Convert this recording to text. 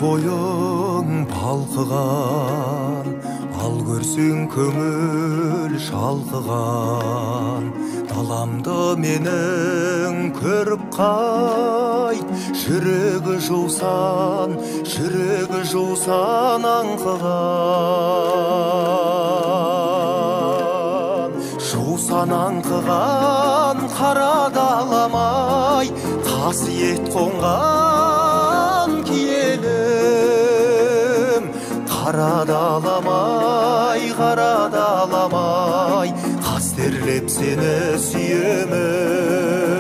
бойың балқыған, ал көрсең көңіл шалқыған. Даламды менің көріп қайт, жүрегі жусан аңқыған. Жусан аңқыған қара даламай, қасиет қонған киелім. Қара даламай, қастерлеп сені сүйемін.